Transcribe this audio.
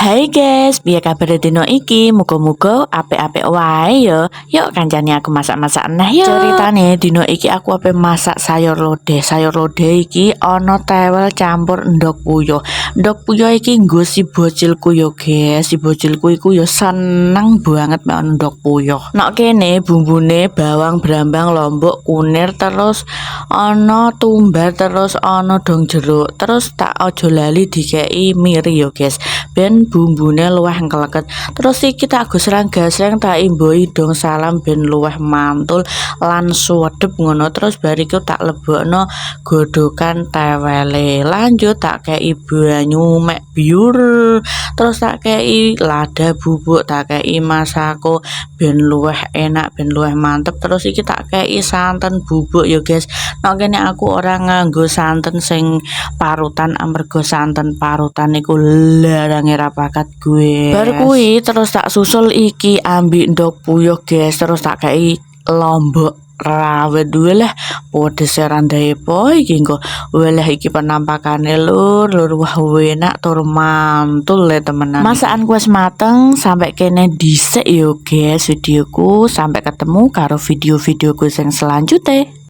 Hai guys, piye kabar dino iki? Muga-muga apik-apik wae ya. Yuk kancane aku masak-masak neh yuk. Ceritane dino iki aku ape masak sayur lodeh. Sayur lodeh iki ana tewel campur endhog puyuh. Endhog puyuh iki nggo si bocilku yo guys. Si bocilku iku yo seneng banget mek endhog puyuh. Nok kene bumbune bawang, brambang, lombok, kunir, terus ana tumbar, terus ana dong jeruk. Terus tak ojo lali dikei miri yo guys. Ben bumbune luwih ngleket. Terus iki tak gosrang gasreng tak imboi dong salam ben luwih mantul lan suwedep ngono. Terus bariku tak lebokno godhokan tewele. Lanjut tak kei banyu mek biur. Terus tak kei lada bubuk, tak kei masako ben luwih enak, ben luwih mantep. Terus iki tak kei santen bubuk ya guys. Nek kene aku ora nganggo santen sing parutan amarga santen parutan iku larange ra pakat gue. Bar kuwi terus tak susul iki ambek endhog puyuh guys. Terus tak kei lombok rawit lah pedes randae po iki engko welah iki penampakane lur wah enak tur mantul le temenan. Masakanku wis mateng sampai kene dhisik yo guys videoku. Sampai ketemu karo video-videoku sing selanjutnya.